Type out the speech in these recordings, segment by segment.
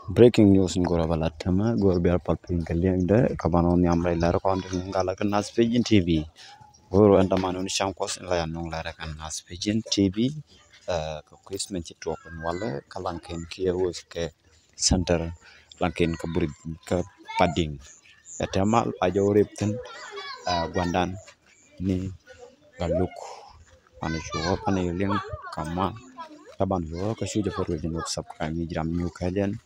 Breaking news ngora balatama gor biar palpin kalian de kabanon yamrai lar kon ngala kan nas pejin TV gor anda manon shankos la nong lar kan nas pejin TV ko krismen ci tokon wala kalanken kiewos ke center lanken ka burid ka padding etemal ajo repten gwandan ni galuk ane jo pane leng kama taban yo ka shuja for within whatsapp ka ni jam new kalen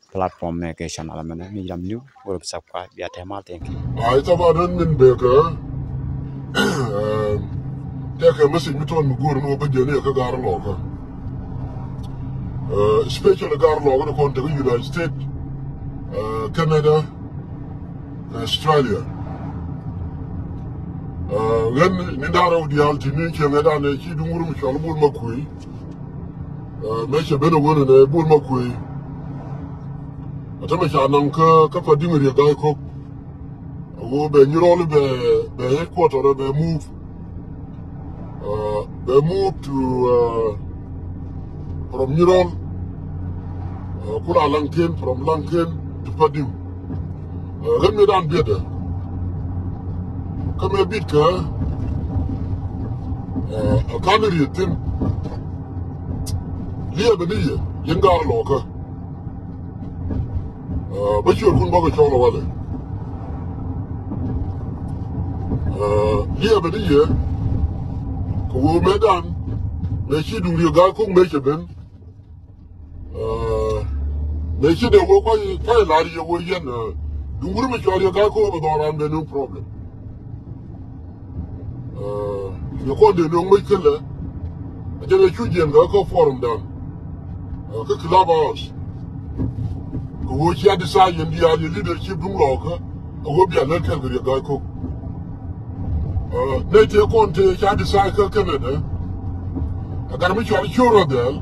platform में के channel में नहीं जम new और सबका बियाते मालते हैं I طبعا من بيكا تاكا مسك متون مقول انه بجاني كغار لوكا سبيشال غار لوكا كون تغي يونايتد ستيت كندا استراليا غن ندارو ديالتي ني كي غدا ني كي دمور مشال بول مكوي ماشي بينو غن بول مكوي atama shanan ka fadin riga ko wo be nyirol be headquarter be move to from nyirol kula lanken from lanken to fadim remme dan beda kama bitka kanri tin liya beniye yengar loka بشير كون بقى شغله ولا هي بدية كو ميدان ماشي دوري غاكو ماشي بن ماشي ده هو كاي لاري هو ين دوري ماشي لاري غاكو بدوران بنو بروبلم يكون ده نو مشكلة أجل شو جين غاكو فورم دان كلاب هاوس wo ci adi sa yendi ya leadership dum loka wo bia na kan gari ga ko ne te konte ci adi sa ka Canada agar mi ci choro del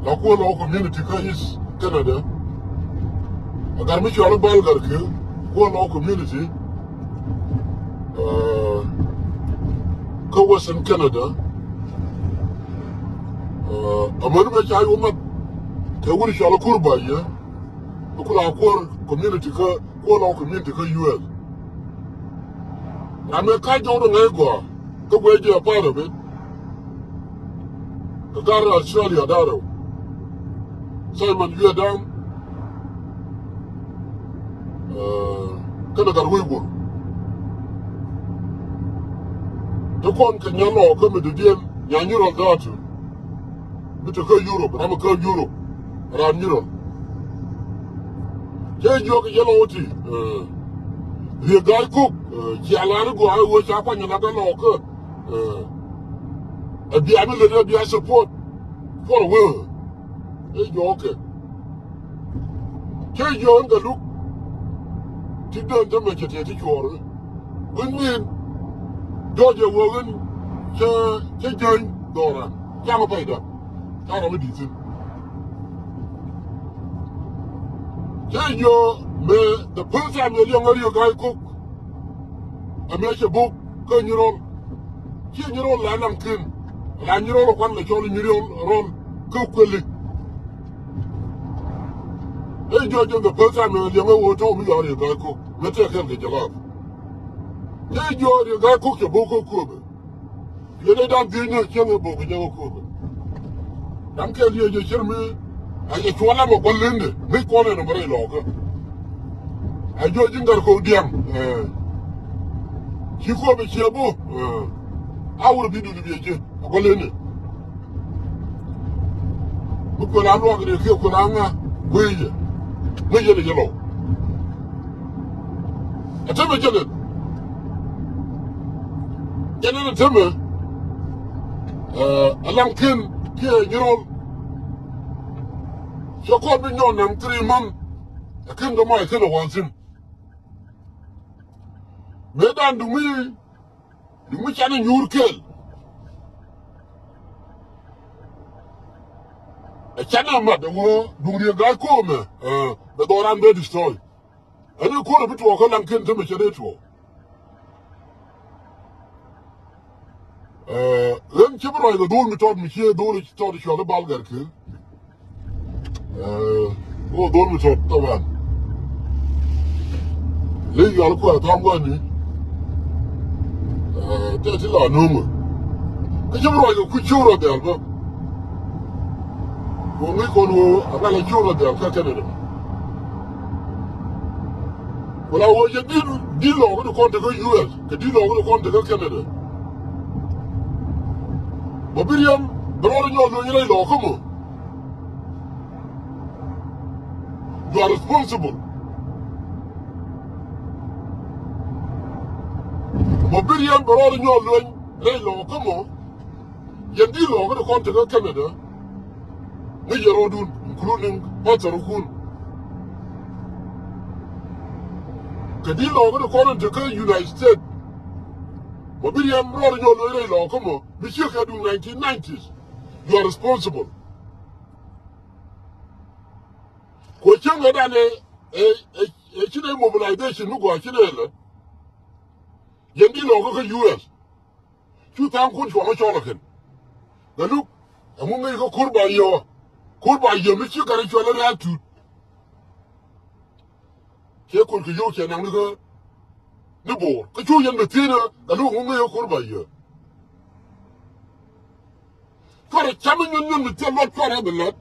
la ko lo community ka is Canada agar mi ci balgar ke ko lo community ka wasan Canada amanu ba ci ayu ma te wuri ci ala kurba ya kula core community ka community ka UL. I mean, I don't know the way you're part of it. The guy in Australia, Daro. Simon, you are down. Canada, we will. The one can you know come to the deal, Yanuro Datu. But to go Europe, I'm a go Europe. Around Europe. Joke yellow tea. The guy cook, Kialanago, I was up on another locker. A diamond be a support for a will. Hey, okay. Change your own look. Tidon to make it a quarter. When me, Georgia Wogan, Join Dora, Yamapaida. I don't know it. Change your the first time you guy cook. I make a book, can you roll? Can you roll Lanamkin? And you roll one the jolly roll, cook will it. Hey, George, the first time you told me you guy cook. Let's take him to your love. Hey, George, you guy cook your book of Kuba. You don't do no young book in your Kuba. I'm telling you, you hear me. I just want to go in make one in a very local. I just think I'll go down. She called me Chiabo. I would be doing the agent. I go in it. Look when I'm walking the hill, when I'm where you yellow. I tell me, Janet. Janet, tell me. A long kin, here, you know. So called me on them 3 months. I came to my killer once him. Medan to me, you wish I didn't your kill. A channel mother, do you guy call me? The door I'm ready destroy. And you call a bit to a column kin to me, Chadeto. Then Chibra, the door me told me here, door it told you the Bulgar kill. هو دول متوت طبعا ليه قالوا كوا تامغاني تأتي لا نوم كجمروا يو كجورا ديالبا ومي كونوا أبلا جورا ديال كاكندا ولا هو جديد دي لو كنت كونت كيو اس كدي لو كنت كونت كندا وبريم برور نيو لو يلي لو كومو you are responsible وبريم برور نيو لو يلي لو كومو يدي لو كنت كونت كندا نيرودون including Patarukun كدي لو كنت كونت United States وبريم برور نيو لو يلي لو كومو بيشيك هدو 1990s you are responsible Question whether a Chile mobilization no go Chile. Yendi logo US. Two time kun for a cholakin. The look, a woman go kurba yo. Kurba yo, Michi Garichola to. Here could you can another the board. Could you yen the theater, the look woman yo kurba yo. For a chairman, you tell what for the lot.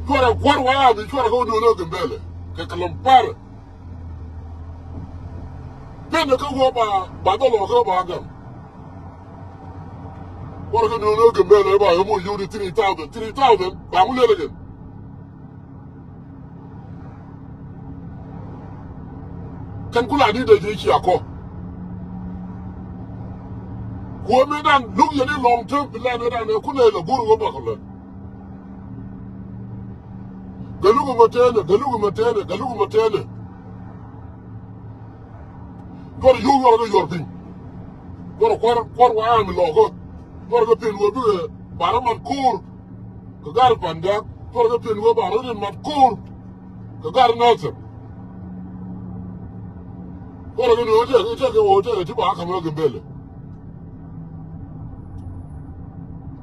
For a while, we try to go to Logan Belly. Kakampara. Then the go by the law of Agam. What can you look at Belly by almost you 3,000? 3,000? I'm living. Can Kula do the Jiako? Women look at it long term, land and a Kuna, the Guru Bakala. Galugu Matana. Got you over your thing. Got a quarter arm logo. Got a pin with Baraman Kur. Kagar Panda. Got a pin with Baran Matkur. Kagar Nelson. Got a good hotel to Bakamogan Belly.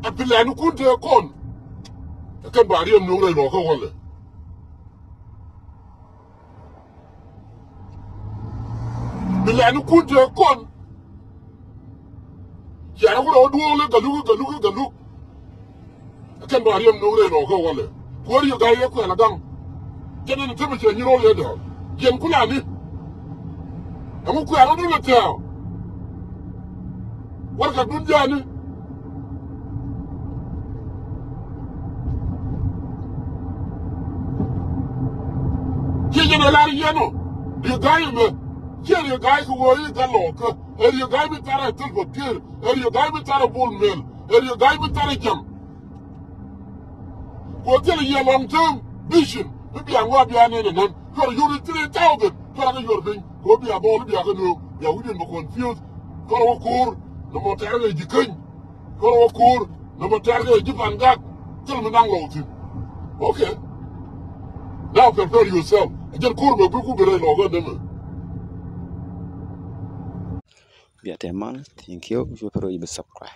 A Pilanu Kunta Con. I can't buy him no logo. Bilani kunte kon ya ko do le galu kan ba riem no re no ko wala ko ri ga ye ko na dang jene tebe che ni ro le do yen kula ni amu ku ara do le ta war ka dun jani jene la ri yeno di ga ye me Here you guys who were in the local, and you guys with a tilbury, and you guys with a bull mill, and you guys with a jump. What tell you long term vision? Maybe I'm not being in them. For you 3,000, for your thing, go be a ball, be a canoe, you wouldn't be confused. For a core, no more target you can. For a core, no more target you can get. Tell me now, okay. Now prepare yourself. I just call me, we could be ready. Biar teman, thank you. Jumpa lagi subscribe.